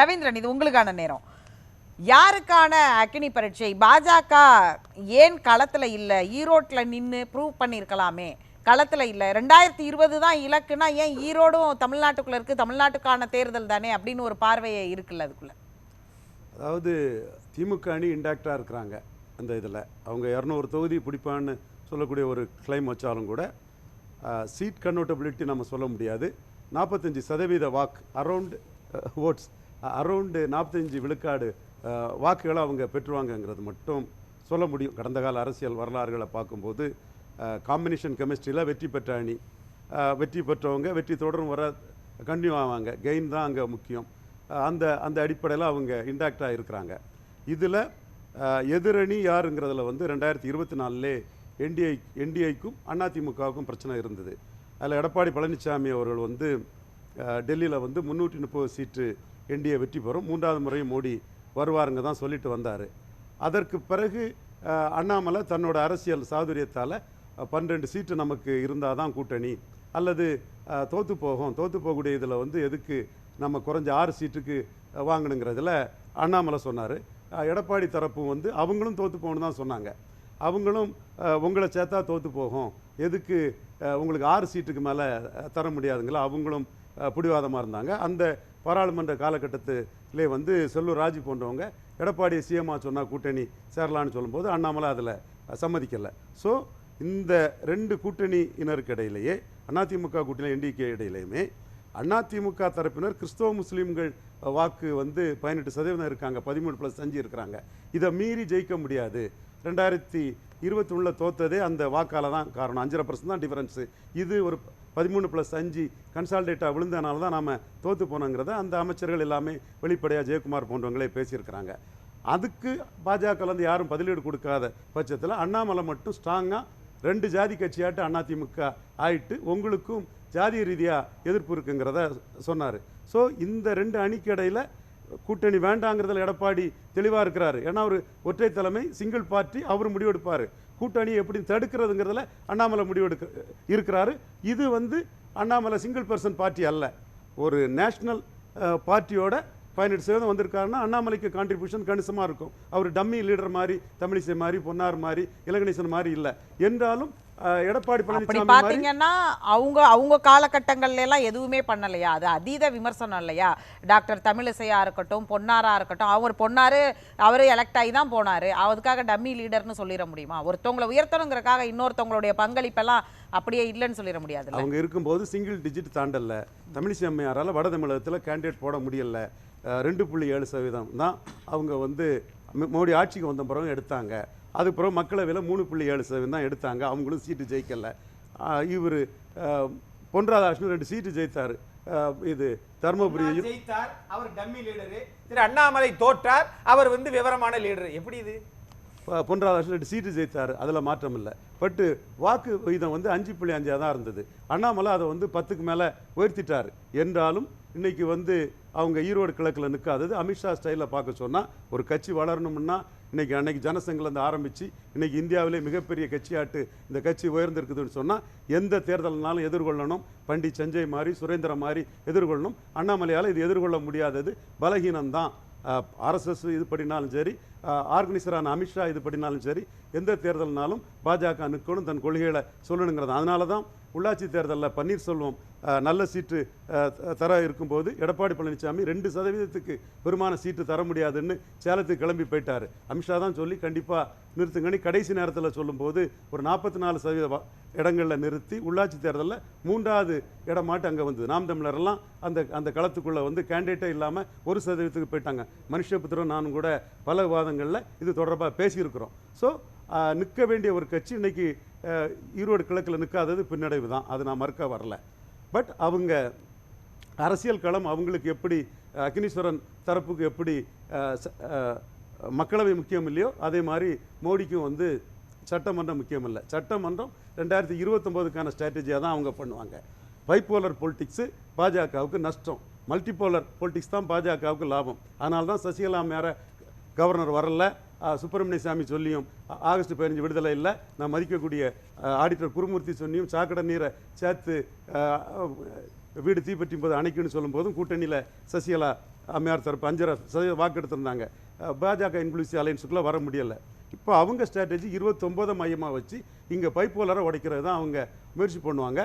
ரவீந்திரன், இது உங்களுக்கான நேரம். யாருக்கான அக்னி பரீட்சை? பாஜக ஏன் களத்துல இல்ல? ஈரோட்ல நின்னு ப்ரூவ் பண்ணிருக்கலாமே. களத்துல இல்ல. 2020 தான் இலக்குனா ஏன் ஈரோடும் தமிழ்நாட்டுக்குள்ள இருக்கு? தமிழ்நாட்டுக்கான தேர்தல் தானே அப்படின்னு ஒரு பார்வையே இருக்குல்ல அதுக்குள்ள. அதாவது திமுக அணி இன்டாக்டா இருக்கிறாங்க. அந்த இதில் அவங்க 200 தொகுதி பிடிப்பான்னு சொல்லக்கூடிய ஒரு கிளைம் வச்சாலும் கூட சீட் கன்வெர்ட்டபிலிட்டி நம்ம சொல்ல முடியாது. 45% வாக்கு அரௌண்டு 45 விழுக்காடு வாக்குகளை அவங்க பெற்றுவாங்கங்கிறது மட்டும் சொல்ல முடியும். கடந்த கால அரசியல் வரலாறுகளை பார்க்கும்போது காம்பினேஷன் கெமிஸ்ட்ரியில் வெற்றி பெற்ற அணி, வெற்றி பெற்றவங்க வெற்றி தொடரும் வர கண்டினியூ ஆவாங்க. கெயின் தான் அங்கே முக்கியம். அந்த அடிப்படையில் அவங்க இன்டாக்டாக இருக்கிறாங்க. இதில் எதிரணி யாருங்கிறதுல 2024 என்டிஐக்கும் அதிமுகவுக்கும் பிரச்சனை இருந்தது. அதில் எடப்பாடி பழனிசாமி அவர்கள் டெல்லியில் 330 சீட்டு என்டிஏ வெற்றி பெறும், 3வது முறையும் மோடி வருவாருங்க தான் சொல்லிட்டு வந்தார். அதற்கு பிறகு அண்ணாமலை தன்னோட அரசியல் சாதுரியத்தால் 12 சீட்டு நமக்கு இருந்தால் தான் கூட்டணி, அல்லது தோற்று போகக்கூடிய இதில் எதுக்கு நம்ம குறைஞ்ச 6 சீட்டுக்கு வாங்கணுங்கிறதுல அண்ணாமலை சொன்னார். எடப்பாடி தரப்பும் அவங்களும் தோற்று போகணுன்னு தான் சொன்னாங்க. அவங்களும் உங்களை சேர்த்தா தோற்று போகும், எதுக்கு உங்களுக்கு 6 சீட்டுக்கு மேலே தர முடியாதுங்களா, அவங்களும் பிடிவாதமாக இருந்தாங்க. அந்த பாராளுமன்ற காலகட்டத்திலே செல்லூர் ராஜு போன்றவங்க எடப்பாடி சிஎம்மாக சொன்னால் கூட்டணி சேரலான்னு சொல்லும்போது அண்ணாமலை அதில் சம்மதிக்கலை. ஸோ இந்த 2 கூட்டணியினருக்கு இடையிலேயே, அதிமுக கூட்டணி என்டிகே இடையிலையுமே அதிமுக தரப்பினர் கிறிஸ்தவ முஸ்லீம்கள் வாக்கு 18% இருக்காங்க, 13+5 இருக்கிறாங்க. இதை மீறி ஜெயிக்க முடியாது. 2021 தோத்ததே அந்த வாக்கால் தான் காரணம். 5.5% தான் டிஃபரன்ஸு. இது ஒரு 13+5 கன்சால்டேட்டாக விழுந்தனால தான் நாம் தோற்று போனோங்கிறத அந்த அமைச்சர்கள் எல்லாமே வெளிப்படையாக ஜெயக்குமார் போன்றவங்களே பேசியிருக்கிறாங்க. அதுக்கு பாஜக யாரும் பதிலீடு கொடுக்காத பட்சத்தில் அண்ணாமலை மட்டும் ஸ்ட்ராங்காக 2 ஜாதி கட்சியாட்டு அதிமுக ஆயிட்டு உங்களுக்கும் ஜாதிய ரீதியாக எதிர்ப்பு இருக்குங்கிறத சொன்னார். ஸோ இந்த 2 அணிக்கு இடையில் கூட்டணி வேண்டாங்கிறதுல எடப்பாடி தெளிவாக இருக்கிறாரு. ஏன்னா அவர் ஒற்றை தலைமை, சிங்கிள் பார்ட்டி, அவர் முடிவெடுப்பார். கூட்டணியை எப்படி தடுக்கிறதுங்கிறதுல அண்ணாமலை இருக்கிறாரு. இது அண்ணாமலை சிங்கிள் பர்சன் பார்ட்டி அல்ல, ஒரு நேஷ்னல் பார்ட்டியோட 18% வந்திருக்காருன்னா அண்ணாமலைக்கு கான்ட்ரிபியூஷன் கணிசமாக இருக்கும். அவர் டம்மி லீடர் மாதிரி, தமிழிசை மாதிரி, பொன்னார் மாதிரி, இலகணேசன் மாதிரி இல்லை. என்றாலும் எடப்பாடி பழனிசாமி பாத்தீங்கன்னா அவங்க காலகட்டங்கள்ல எல்லாம் எதுவுமே பண்ணலையா? அது அதீத விமர்சனம் இல்லையா? டாக்டர் தமிழிசையா இருக்கட்டும், பொன்னாரா இருக்கட்டும், அவரு எலெக்ட் ஆகி தான் போனாரு. அதுக்காக டம்மி லீடர்னு சொல்லிட முடியுமா? ஒருத்தவங்களை உயர்த்தணுங்கிறக்காக இன்னொருத்தவங்களுடைய பங்களிப்பெல்லாம் அப்படியே இல்லைன்னு சொல்லிட முடியாது. அவங்க இருக்கும்போது சிங்கிள் டிஜிட் தாண்டல. தமிழிசை அம்மையாரால் வட தமிழகத்தில் கேண்டிடேட் போட முடியல. 2.7% தான் அவங்க மோடி ஆட்சிக்கு வந்த பிறகு எடுத்தாங்க. அதுக்கப்புறம் மக்களவையில் 3.7% தான் எடுத்தாங்க. அவங்களும் சீட்டு ஜெயிக்கலை. இவர் பொன் ராதாகிருஷ்ணன் 2 சீட்டு ஜெயித்தார். இது தர்மபுரியும் ஜெயித்தார். அவர் டம்மி லீடரு. திரு அண்ணாமலை தோற்றார். அவர் விவரமான லீடர். எப்படி இது? பொன் ராதாகிருஷ்ணன் 2 சீட்டு ஜெயித்தார். அதில் மாற்றம் இல்லை. பட்டு வாக்கு விகிதம் 5.5 தான் இருந்தது. அண்ணாமலை அதை 10க்கு மேலே உயர்த்திட்டார். என்றாலும் இன்னைக்கு அவங்க ஈரோடு கிழக்கில் நிற்காதது. அமித்ஷா ஸ்டைலில் பார்க்க சொன்னால் ஒரு கட்சி வளரணும்னா அன்னைக்கு ஜனசங்கிலேருந்து ஆரம்பித்து இன்னைக்கு இந்தியாவிலே மிகப்பெரிய கட்சியாட்டு இந்த கட்சி உயர்ந்திருக்குதுன்னு சொன்னால் எந்த தேர்தல்னாலும் எதிர்கொள்ளணும். பண்டிட் சஞ்சய் மாதிரி, சுரேந்திர மாதிரி எதிர்கொள்ளணும். அண்ணாமலையால் இது எதிர்கொள்ள முடியாதது பலகீனம்தான். RSS இது படினாலும் சரி, ஆர்கனைசரான அமித்ஷா இது படினாலும் சரி, எந்த தேர்தல்னாலும் பாஜக நிற்கணும், தன் கொள்கைகளை சொல்லணுங்கிறது. அதனால தான் உள்ளாட்சி தேர்தலில் பன்னீர்செல்வம் நல்ல சீட்டு தர இருக்கும்போது எடப்பாடி பழனிசாமி 2% பெருமான சீட்டு தர முடியாதுன்னு சேலத்துக்கு கிளம்பி போயிட்டார். அமித்ஷா தான் சொல்லி கண்டிப்பாக நிறுத்துங்கன்னு கடைசி நேரத்தில் சொல்லும்போது ஒரு 44% இடங்களில் நிறுத்தி உள்ளாட்சி தேர்தலில் 3வது இடமாட்டு அங்கே வந்தது. நாம் தமிழரெல்லாம் அந்த களத்துக்குள்ளே கேண்டிடேட்டே இல்லாமல் 1% போயிட்டாங்க. மனுஷபுத்திரம் நானும் கூட பல விவாதங்களில் இது தொடர்பாக பேசியிருக்கிறோம். ஸோ நிற்க வேண்டிய ஒரு கட்சி இன்னைக்கு ஈரோடு கிழக்கில் நிற்காதது பின்னடைவு தான். அது நான் மறுக்க வரல. பட் அவங்க அரசியல் களம் அவங்களுக்கு எப்படி, அக்னீஸ்வரன் தரப்புக்கு எப்படி மக்களவை முக்கியம் இல்லையோ அதே மாதிரி மோடிக்கும் சட்டமன்றம் முக்கியம் இல்லை. சட்டமன்றம் 2029க்கான ஸ்ட்ராட்டஜியாக தான் அவங்க பண்ணுவாங்க. பைப்போலர் பொலிட்டிக்ஸு பாஜகவுக்கு நஷ்டம், மல்டிபோலர் பொலிட்டிக்ஸ் தான் பாஜகவுக்கு லாபம். அதனால தான் சசிகலா மேலே கவர்னர் வரல, சுப்பிரமணிய சாமி சொல்லியும் ஆகஸ்ட் 15 விடுதலை இல்லை, நான் மதிக்கக்கூடிய ஆடிட்டர் குருமூர்த்தி சொன்னியும் சாக்கடை நீரை சேர்த்து வீடு தீப்பற்றியும் போது அணைக்குன்னு சொல்லும் போதும் கூட்டணியில் சசிகலா அம்மையார் தரப்பு 5.5% வாக்கு எடுத்திருந்தாங்க. பாஜக இன்க்ளூசிவ் அலையன்ஸுக்குள்ளே வர முடியலை. இப்போ அவங்க ஸ்ட்ராட்டஜி 29 மையமாக வச்சு இங்கே பைப்போலரை உடைக்கிறது தான் அவங்க முயற்சி பண்ணுவாங்க.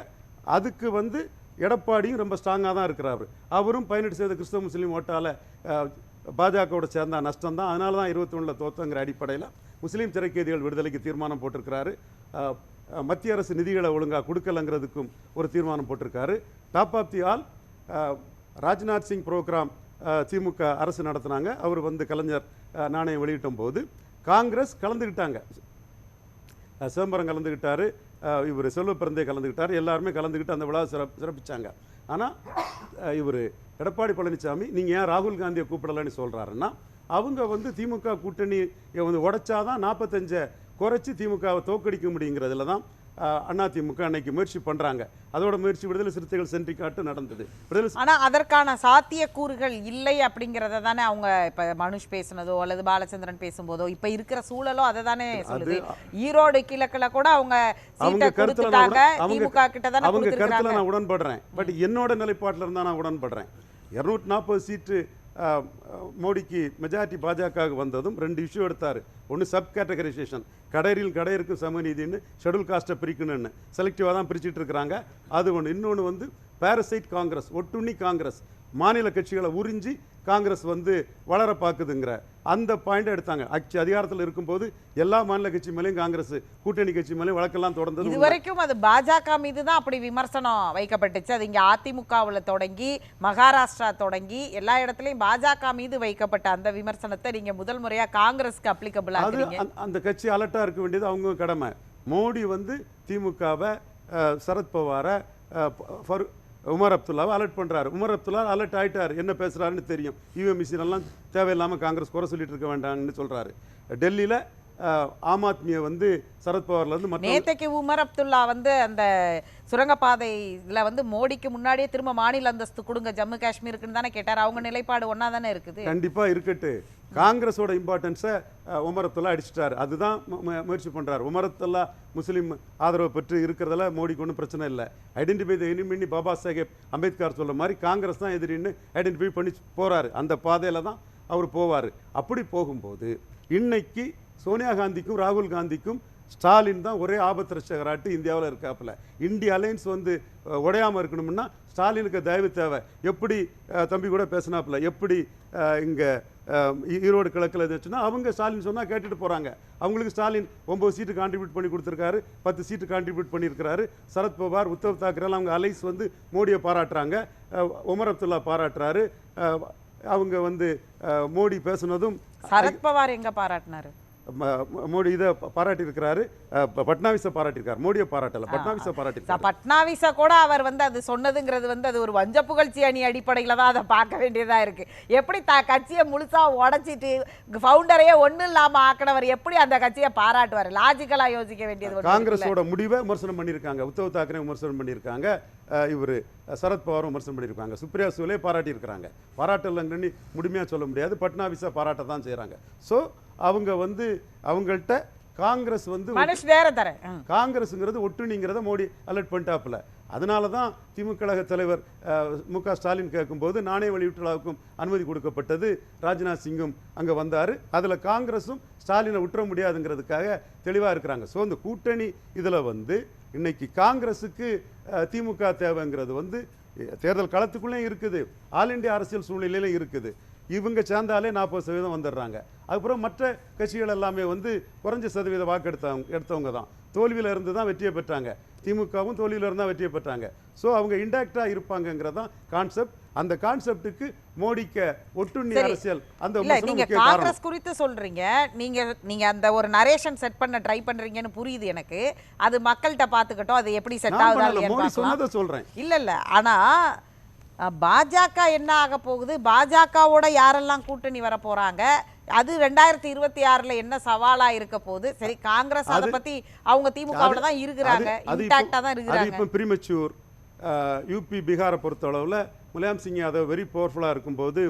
அதுக்கு வந்து எடப்பாடியும் ரொம்ப ஸ்ட்ராங்காக தான் இருக்கிறாரு. அவரும் 18% கிறிஸ்தவ முஸ்லீம் ஓட்டால் பாஜகவோட சேர்ந்தா நஷ்டம் தான். அதனால தான் 21 தோத்தங்கிற அடிப்படையில் முஸ்லீம் சிறைக்கைதிகள் விடுதலைக்கு தீர்மானம் போட்டிருக்கிறாரு. மத்திய அரசு நிதிகளை ஒழுங்காக கொடுக்கலங்கிறதுக்கும் ஒரு தீர்மானம் போட்டிருக்காரு. Top of the all Rajnath Singh programme DMK அரசு நடத்தினாங்க. அவர் வந்து கலைஞர் நாணயம் வெளியிட்டும் போது காங்கிரஸ் கலந்துக்கிட்டாங்க. சிதம்பரம் கலந்துக்கிட்டாரு, இவர் செல்வப்பிறந்தே கலந்துக்கிட்டார், எல்லாருமே கலந்துக்கிட்டு அந்த விழாவை சிறப்பிச்சாங்க. ஆனால் இவர் எடப்பாடி பழனிசாமி நீங்கள் ஏன் ராகுல் காந்தியை கூப்பிடலன்னு சொல்கிறாருன்னா, அவங்க வந்து திமுக கூட்டணியை வந்து உடைச்சாதான் 45 குறைச்சி திமுகவை தோக்கடிக்க முடியுங்கிறதுல தான் அதிமுக அன்னைக்கு முயற்சி பண்றாங்க. அதோட முயற்சி விடுதலை சிறுத்தைகள் சென்றிக்காட்டு நடந்தது. ஆனா அதற்கான சாத்தியக்கூறுகள் இல்லை அப்படிங்கறத தானே அவங்க இப்ப மனுஷ் பேசுனதோ அல்லது பாலச்சந்திரன் பேசும்போதோ இப்ப இருக்கிற சூழலோ அதை தானே சொல்லுது. ஈரோடு கிழக்குல கூட அவங்க சீட்டை கொடுத்துட்டாங்க, திமுக கிட்ட தானே அவங்க கருத்துல நான் உடன்படுறேன். பட் என்னோட நிலைப்பாட்டில் இருந்தா நான் உடன்படுறேன். 240 சீட்டு மோடிக்கு மெஜாரிட்டி பாஜக வந்ததும் 2 இஷ்யூ எடுத்தார். ஒன்று சப் கேட்டகரைசேஷன், கடையருக்கும் சமநீதின்னு ஷெட்யூல் காஸ்ட்டை பிரிக்கணும்னு செலக்டிவாக தான் பிரிச்சுட்டு இருக்கிறாங்க. அது ஒன்று. இன்னொன்று வந்து பாரசைட் காங்கிரஸ், ஒட்டுண்ணி காங்கிரஸ், மாநில கட்சிகளை உறிஞ்சி காங்கிரஸ் வந்து வளர பார்க்குதுங்கிற அந்த பாயிண்ட் எடுத்தாங்க. அதிகாரத்தில் இருக்கும்போது எல்லா மாநில கட்சி மேலேயும் காங்கிரஸ் கூட்டணி கட்சி மேலேயும் வழக்கெல்லாம் தொடர்ந்தது. இது வரைக்கும் அது பாஜக மீது தான் அப்படி விமர்சனம் வைக்கப்பட்டுச்சு. அது இங்க அதிமுகவில் தொடங்கி மகாராஷ்டிரா தொடங்கி எல்லா இடத்துலையும் பாஜக மீது வைக்கப்பட்ட அந்த விமர்சனத்தை நீங்க முதல் முறையா காங்கிரஸ்க்கு அப்ளிகபிள் ஆகுறீங்க. அந்த கட்சி அலர்ட்டா இருக்க வேண்டியது அவங்க கடமை. மோடி வந்து திமுகவை, சரத்பவாரை, உமர் அப்துல்லாவை அலர்ட் பண்ணுறாரு. உமர் அப்துல்லா அலர்ட் ஆகிட்டார், என்ன பேசுகிறாருன்னு தெரியும். யூஎம்சின் எல்லாம் தேவையில்லாமல் காங்கிரஸ் குறை சொல்லிட்டு இருக்க வேண்டாம்னு சொல்கிறாரு. டெல்லியில் ஆம் ஆத்மியை வந்து சரத்பவார்லேருந்து நேத்தைக்கு உமர் அப்துல்லா வந்து அந்த சுரங்கப்பாதையில் வந்து மோடிக்கு முன்னாடியே திரும்ப மாநில அந்தஸ்து கொடுங்க ஜம்மு காஷ்மீருக்குன்னு தானே கேட்டார். அவங்க நிலைப்பாடு ஒன்றா தானே இருக்குது. கண்டிப்பாக இருக்கட்டு. காங்கிரஸோட இம்பார்ட்டன்ஸை உமர் அப்துல்லா அடிச்சிட்டார். அதுதான் முயற்சி பண்ணுறாரு. உமர் அப்துல்லா முஸ்லீம் ஆதரவு பெற்று இருக்கிறதுல மோடிக்கு ஒன்றும் பிரச்சனை இல்லை. Identify the enemy Baba Saheb Ambedkar சொல்ல மாதிரி காங்கிரஸ் தான் எதிரின்னு ஐடென்டிஃபை பண்ணி போகிறாரு. அந்த பாதையில் தான் அவர் போவார். அப்படி போகும்போது இன்னைக்கு சோனியா காந்திக்கும் ராகுல் காந்திக்கும் ஸ்டாலின் தான் ஒரே ஆபத்து ரட்சகராட்டு இந்தியாவில் இருக்காப்புல. இந்திய அலையன்ஸ் வந்து உடையாமல் இருக்கணும்னா ஸ்டாலினுக்கு தயவு தேவை. எப்படி தம்பி கூட பேசினாப்புல, எப்படி இங்கே ஈரோடு கிழக்கில் இருந்துச்சுன்னா அவங்க ஸ்டாலின் சொன்னால் கேட்டுட்டு போகிறாங்க. அவங்களுக்கு ஸ்டாலின் 9 சீட்டு கான்ட்ரிபியூட் பண்ணி கொடுத்துருக்காரு, 10 சீட்டு கான்ட்ரிபியூட் பண்ணியிருக்கிறாரு. சரத்பவார், உத்தவ் தாக்கரேலாம் அவங்க அலைஸ் வந்து மோடியை பாராட்டுறாங்க, உமர் அப்துல்லா பாராட்டுறாரு. அவங்க வந்து மோடி பேசுனதும் சரத்பவார் எங்க பாராட்டினாரு? மோடி இதை பாராட்டியிருக்கிறாரு, பட்னாவிஸை பாராட்டியிருக்காரு. மோடியை பாராட்டல, பட்னாவிஸை பாராட்டியிருக்காரு. பட்னாவிஸை கூட அவர் வந்து அது சொன்னதுங்கிறது வந்து அது ஒரு வஞ்ச புகழ்ச்சி அணி அடிப்படையில் தான் அதை பார்க்க வேண்டியதா இருக்கு. எப்படி கட்சியை முழுசா உடைச்சிட்டு ஃபவுண்டரையே ஒன்றும் இல்லாமல் ஆக்கினவர் எப்படி அந்த கட்சியை பாராட்டுவார்? லாஜிக்கலா யோசிக்க வேண்டியது. காங்கிரஸோட முடிவை விமர்சனம் பண்ணியிருக்காங்க, உத்தவ் தாக்கரே விமர்சனம் பண்ணியிருக்காங்க, இவர் சரத்பவாரும் விமர்சனம் பண்ணியிருக்காங்க, சுப்ரியா சுலே பாராட்டியிருக்கிறாங்க. பாராட்டலங்கன்னு முழுமையாக சொல்ல முடியாது, பட்னாவிஸை பாராட்ட தான் செய்கிறாங்க. ஸோ அவங்க வந்து அவங்கள்ட்ட காங்கிரஸ் வந்து காங்கிரஸ்ங்கிறது ஒட்டுணிங்கிறத மோடி அலர்ட் பண்ணிட்டாப்புல. அதனால தான் திமுக கழக தலைவர் மு.க. ஸ்டாலின் கேட்கும்போது நாணய வெளியீட்டுக்கும் அனுமதி கொடுக்கப்பட்டது. ராஜ்நாத் சிங்கும் அங்கே வந்தார். அதில் காங்கிரஸும் ஸ்டாலினை விட்டுற முடியாதுங்கிறதுக்காக தெளிவாக இருக்கிறாங்க. ஸோ இந்த கூட்டணி இதில் வந்து இன்னைக்கு காங்கிரஸுக்கு திமுக தேவைங்கிறது வந்து தேர்தல் களத்துக்குள்ளேயும் இருக்குது, ஆல் இண்டியா அரசியல் சூழ்நிலையிலும் இருக்குது. இவங்க சேர்ந்தாலே 40% வந்துடுறாங்க. அதுக்கப்புறம் மற்ற கட்சிகள் எல்லாமே வந்து குறைஞ்ச சதவீத வாக்கு எடுத்தவங்க தான். தோல்வியில் இருந்து தான் வெற்றியை பெற்றாங்க. திமுகவும் தோல்வியில் இருந்தால் வெற்றியை பெற்றாங்க. ஸோ அவங்க இன்டாக்டாக இருப்பாங்கிறது தான் கான்செப்ட். அந்த கான்செப்டுக்கு மோடிக்கு ஒட்டுண்ணி அரசியல் அந்த நீங்க காங்கிரஸ் குறித்து சொல்றீங்க, நீங்க அந்த ஒரு நரேஷன் செட் பண்ண ட்ரை பண்றீங்கன்னு புரியுது எனக்கு. அது மக்கள்கிட்ட பார்த்துக்கிட்டோம் அது எப்படி செட் ஆகுது. மோடி சொன்னதை சொல்றேன். இல்ல ஆனா பாஜக என்ன ஆக போகுது, பாஜகவோட யாரெல்லாம் கூட்டணி வர போறாங்க, அது 2026ல என்ன சவாலா இருக்க போகுது? சரி, காங்கிரஸ் அதை பத்தி அவங்க திமுகவுல தான் இருக்கிறாங்க, இன்டாக்டா தான் இருக்கிறாங்க. இப்போ பிரிமெச்சூர். யூபி பீகாரை பொறுத்த அளவில் முலாயம் சிங் யாதவ் வெரி பவர்ஃபுல்லாக இருக்கும்போது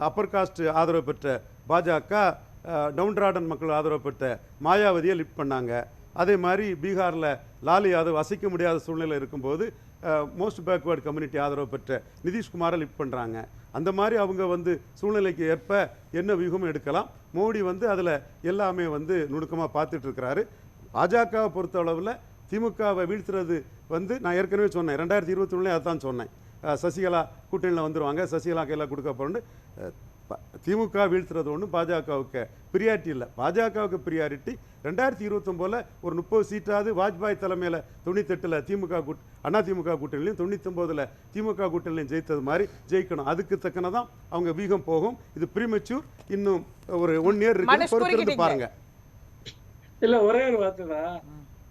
அப்பர் காஸ்ட் ஆதரவு பெற்ற பாஜக டவுன்ராடன் மக்கள் ஆதரவு பெற்ற மாயாவதியை லிஃப்ட் பண்ணாங்க. அதே மாதிரி பீகாரில் லாலு யாதவ் அசைக்க முடியாத சூழ்நிலை இருக்கும்போது மோஸ்ட் பேக்வேர்டு கம்யூனிட்டி ஆதரவு பெற்ற நிதிஷ்குமாரை லிஃப்ட் பண்ணுறாங்க. அந்த மாதிரி அவங்க வந்து சூழ்நிலைக்கு ஏற்ப என்ன வியூகம் எடுக்கலாம். மோடி வந்து அதில் எல்லாமே வந்து நுணுக்கமாக பார்த்துட்டு இருக்கிறாரு. பாஜகவை பொறுத்தளவில் திமுகவை வீழ்த்துறது வந்து நான் ஏற்கனவே சொன்னேன், 2021 அதான் சொன்னேன். சசிகலா கூட்டணியில் வந்துடுவாங்க, சசிகலா கையில் கொடுக்க போகிறோன்னு. திமுக வீழ்த்துறது ஒன்றும் பாஜகவுக்கு ப்ரியாரிட்டி இல்லை. பாஜகவுக்கு ப்ரியாரிட்டி 2029 ஒரு 30 சீட்டாவது வாஜ்பாய் தலைமையில் 98 திமுக அதிமுக கூட்டணிலையும் 99 திமுக கூட்டணிலையும் ஜெயித்தது மாதிரி ஜெயிக்கணும். அதுக்கு தக்கனதான் அவங்க வீகம் போகும். இது ப்ரீமெச்சூர். இன்னும் ஒரு 1 இயர் இருக்கு, பாருங்க. இல்ல ஒரே ஒரு வார்த்தை தான்.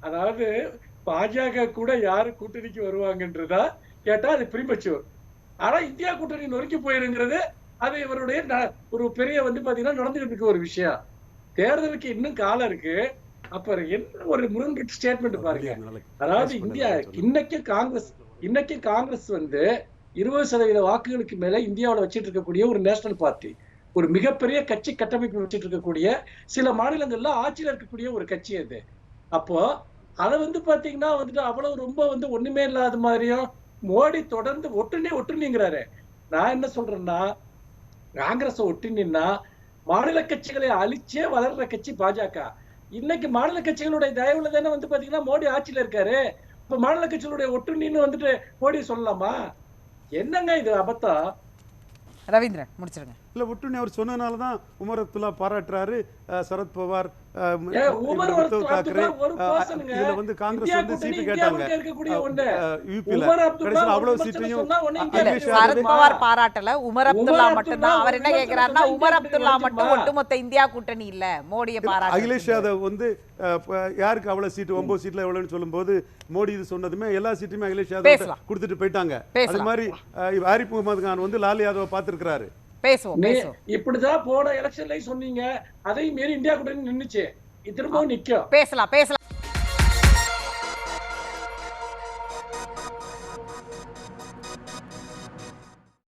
அதாவது பாஜக கூட யாரு கூட்டணிக்கு வருவாங்கன்றதா கேட்டா அது ப்ரீமெச்சூர். ஆனா இந்தியா கூட்டணி நொறுக்கி போயிருங்கிறது அது இவருடைய ஒரு பெரிய வந்து பாத்தீங்கன்னா நடந்துகிட்டு இருக்க ஒரு விஷயம். தேர்தலுக்கு இன்னும் காலம் இருக்கு. அப்ப என்ன ஒரு முரண்பட்ட ஸ்டேட்மெண்ட் பாருங்க. அதாவது இந்தியா இன்னைக்கு காங்கிரஸ் வந்து 20% வாக்குகளுக்கு மேல இந்தியாவில் வச்சிட்டு இருக்கக்கூடிய ஒரு நேஷனல் பார்ட்டி, ஒரு மிகப்பெரிய கட்சி கட்டமைப்பு வச்சிட்டு இருக்கக்கூடிய, சில மாநிலங்கள்ல ஆட்சியில் இருக்கக்கூடிய ஒரு கட்சி அது. அப்போ அதை வந்து பாத்தீங்கன்னா வந்துட்டு அவ்வளவு ரொம்ப வந்து ஒண்ணுமே இல்லாத மாதிரியும் மோடி தொடர்ந்து ஒட்டுங்கிறாரு. நான் என்ன சொல்றேன்னா, காங்கிரஸ் ஒட்டுனா மாநில கட்சிகளை அழிச்சே வளர்ற கட்சி பாஜக. இன்னைக்கு மாநில கட்சிகளுடைய தயவுல தானே வந்து பாத்தீங்கன்னா மோடி ஆட்சியில இருக்காரு. இப்ப மாநில கட்சிகளுடைய ஒட்டுண்ணின்னு வந்துட்டு மோடி சொல்லலாமா? என்னங்க இது அபத்தம். ரவீந்திரன் முடிச்சிருங்க. இல்ல ஒட்டுண்ணி அவர் சொன்னதுனால தான் உமர் அப்துல்லா பாராட்டுறாரு. சரத்பவார், உத்தவ் தாக்கரே, இதுல வந்து காங்கிரஸ் வந்து சீட்டு கேட்டாங்க. அவ்வளவு சீட்டையும் சரத்பவார் பாராட்டல, உமர் அப்துல்லா மட்டும் தான். அவர் என்ன கேக்குறாருன்னா, உமர் அப்துல்லா மட்டும் ஒட்டுமொத்த இந்தியா கூட்டணி இல்ல, மோடியை பாராட்டு. அகிலேஷ் யாதவ் வந்து யாருக்கு அவ்வளவு சீட்டு 9 சீட்ல எவ்வளவுன்னு சொல்லும்போது மோடி இது சொன்னதுமே எல்லா சீட்டுமே அகிலேஷ் யாதவ் கொடுத்துட்டு போயிட்டாங்க. அது மாதிரி ஆரிஃப் முகமது கான் வந்து லால் யாதவ் பார்த்திருக்கிறாரு. பேசுவோம். இப்படிதான் போன எலெக்ஷன்ல சொன்னீங்க, அதையும் மீறி இந்தியா கூட்டணி நின்னுச்சு, திரும்பவும் நிக்கும். பேசலாம்.